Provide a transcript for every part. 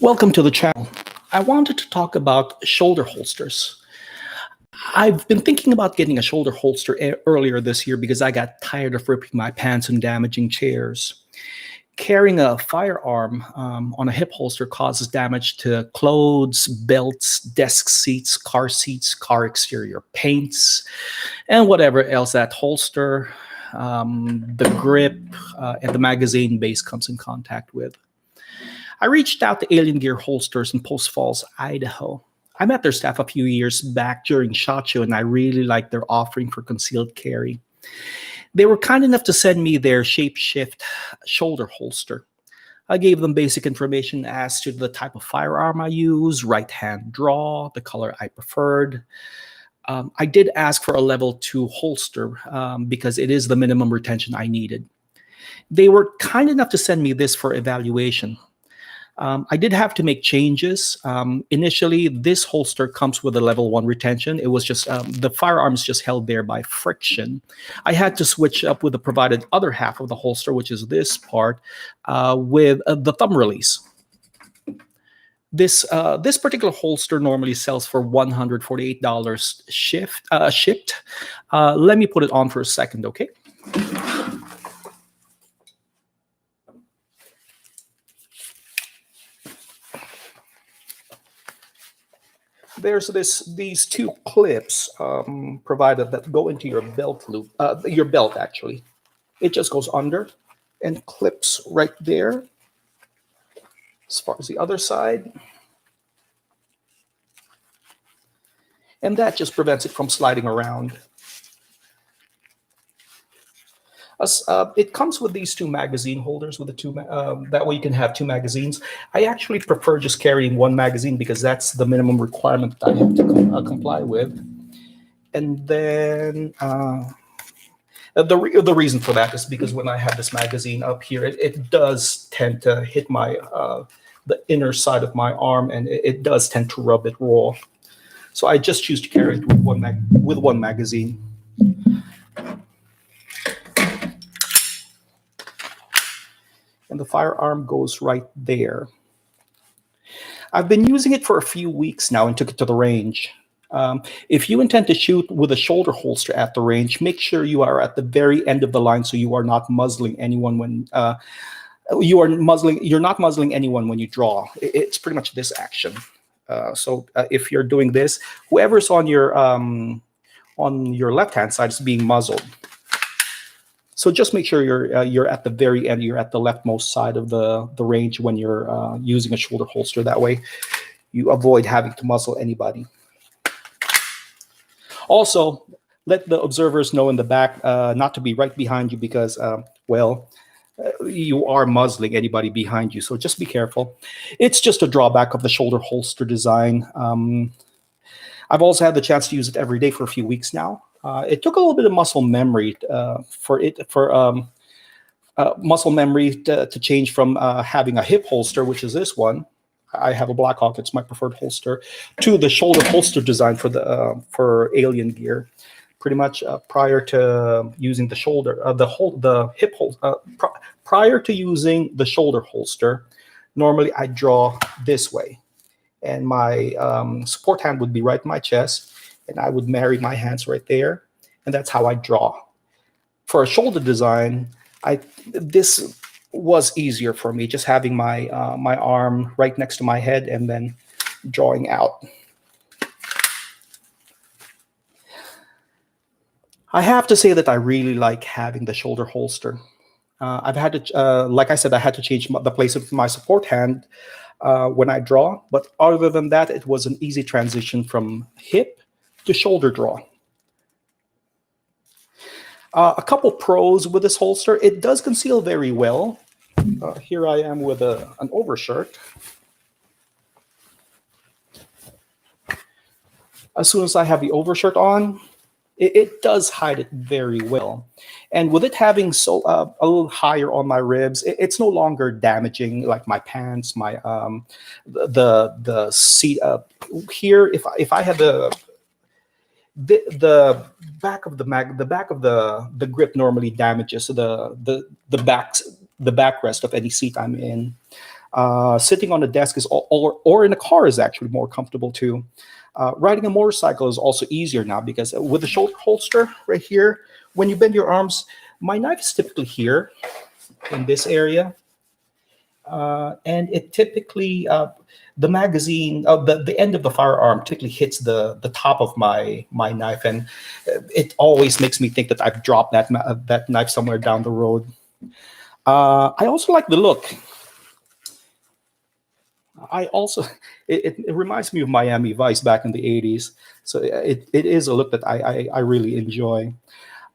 Welcome to the channel. I wanted to talk about shoulder holsters. I've been thinking about getting a shoulder holster earlier this year because I got tired of ripping my pants and damaging chairs. Carrying a firearm on a hip holster causes damage to clothes, belts, desk seats, car exterior paints, and whatever else that holster, the grip, and the magazine base comes in contact with. I reached out to Alien Gear Holsters in Post Falls, Idaho. I met their staff a few years back during SHOT Show, and I really liked their offering for concealed carry. They were kind enough to send me their ShapeShift Shoulder Holster. I gave them basic information as to the type of firearm I use, right-hand draw, the color I preferred. I did ask for a level 2 holster because it is the minimum retention I needed. They were kind enough to send me this for evaluation. I did have to make changes. Initially, this holster comes with a level 1 retention. It was just the firearm is just held there by friction. I had to switch up with the provided other half of the holster, which is this part, with the thumb release. This particular holster normally sells for $148 shipped. Let me put it on for a second, okay? There's these two clips provided that go into your belt loop, your belt actually. It just goes under and clips right there. As far as the other side. And that just prevents it from sliding around. It comes with these two magazine holders with the two. That way you can have two magazines. I actually prefer just carrying one magazine because that's the minimum requirement that I have to comply with. And then the reason for that is because when I have this magazine up here, it does tend to hit my the inner side of my arm, and it does tend to rub it raw. So I just choose to carry it with one magazine. And the firearm goes right there. I've been using it for a few weeks now and took it to the range. If you intend to shoot with a shoulder holster at the range, make sure you are at the very end of the line so you are not muzzling anyone when you're not muzzling anyone when you draw. It's pretty much this action. So if you're doing this, whoever's on your left-hand side is being muzzled. So just make sure you're at the very end. You're at the leftmost side of the range when you're using a shoulder holster. That way, you avoid having to muzzle anybody. Also, let the observers know in the back not to be right behind you because, you are muzzling anybody behind you. So just be careful. It's just a drawback of the shoulder holster design. I've also had the chance to use it every day for a few weeks now. It took a little bit of muscle memory to change from having a hip holster, which is this one. I have a Blackhawk; it's my preferred holster, to the shoulder holster design for Alien Gear. Pretty much prior to using the prior to using the shoulder holster, normally I draw this way, and my support hand would be right in my chest. And I would marry my hands right there, and that's how I draw. For a shoulder design, this was easier for me, just having my my arm right next to my head and then drawing out. I have to say that I really like having the shoulder holster. I've had to, like I said, I had to change the place of my support hand when I draw, but other than that, it was an easy transition from hip to shoulder draw. A couple pros with this holster: it does conceal very well. Here I am with an overshirt. As soon as I have the overshirt on, it does hide it very well. And with it having a little higher on my ribs, it's no longer damaging like my pants, my the seat here. If I had the back of the grip normally damages the backrest of any seat I'm in. Sitting on a desk is or in a car is actually more comfortable too. Riding a motorcycle is also easier now because with the shoulder holster right here, when you bend your arms, my knife is typically here in this area. And it typically, the magazine, the end of the firearm typically hits the top of my knife, and it always makes me think that I've dropped that knife somewhere down the road. I also like the look. I also, it reminds me of Miami Vice back in the 80s. So it is a look that I really enjoy.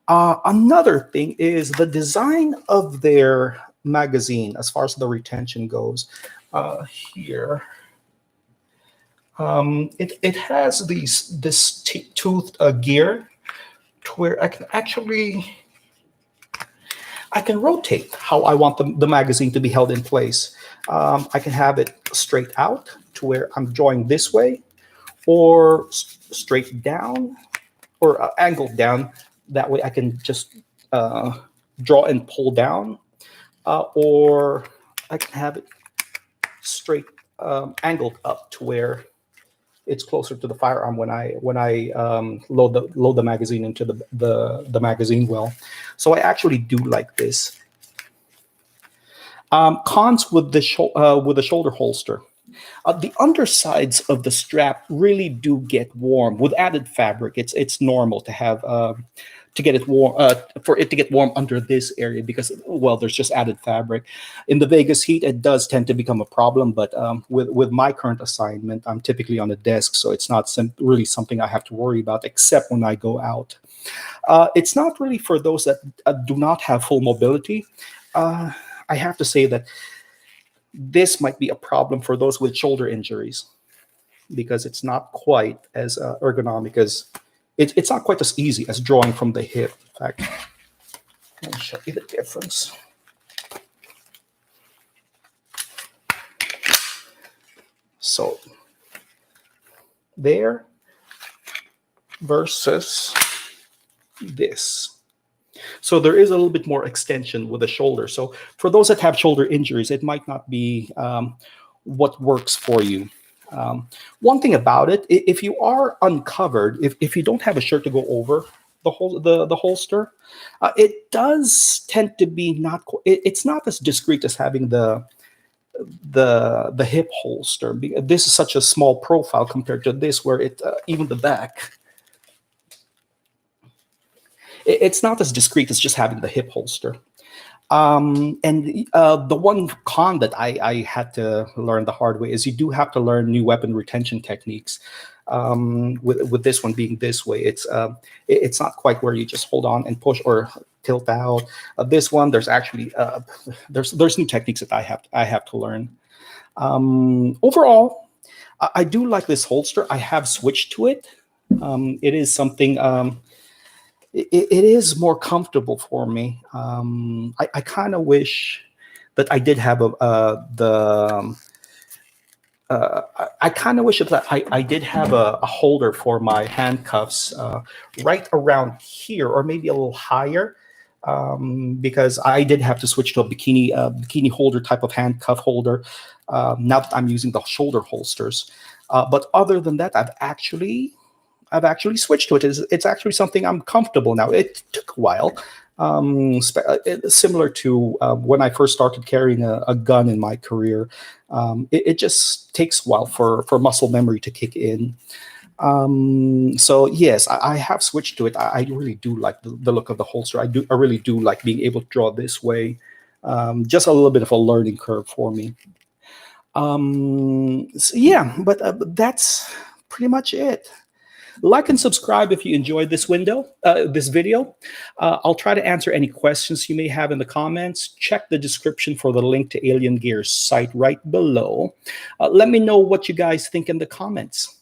Another thing is the design of their magazine as far as the retention goes. Here, it has this toothed gear to where I can rotate how I want the magazine to be held in place. I can have it straight out to where I'm drawing this way, or straight down, or angled down. That way I can just draw and pull down, or I can have it straight angled up to where it's closer to the firearm when I load the magazine into the magazine well. So I actually do like this. Cons with the shoulder holster. The undersides of the strap really do get warm with added fabric. It's normal to have to get it warm for it to get warm under this area because, well, there's just added fabric. In the Vegas heat, it does tend to become a problem. But with my current assignment, I'm typically on a desk, so it's not really something I have to worry about, except when I go out. It's not really for those that do not have full mobility. I have to say that this might be a problem for those with shoulder injuries because it's not quite as ergonomic as it's not quite as easy as drawing from the hip. In fact, let me show you the difference. So there versus this. So there is a little bit more extension with the shoulder. So for those that have shoulder injuries, it might not be what works for you. One thing about it, if you are uncovered, if you don't have a shirt to go over the holster, it does tend to be it's not as discreet as having the hip holster. This is such a small profile compared to this, where even the back. It's not as discreet as just having the hip holster. And the one con that I had to learn the hard way is you do have to learn new weapon retention techniques. With this one being this way, it's not quite where you just hold on and push or tilt out. This one, there's actually there's new techniques that I have to learn. Overall, I do like this holster. I have switched to it. It is something. It is more comfortable for me. I kind of wish that I did have I kind of wish that I did have a holder for my handcuffs right around here, or maybe a little higher, because I did have to switch to a bikini holder type of handcuff holder. Now that I'm using the shoulder holsters, but other than that, I've actually switched to it. It's actually something I'm comfortable now. It took a while, similar to when I first started carrying a gun in my career. It just takes a while for muscle memory to kick in. So yes, I have switched to it. I really do like the look of the holster. I really do like being able to draw this way. Just a little bit of a learning curve for me. So yeah, but that's pretty much it. Like and subscribe if you enjoyed this video. I'll try to answer any questions you may have in the comments. Check the description for the link to Alien Gear's site right below. Let me know what you guys think in the comments.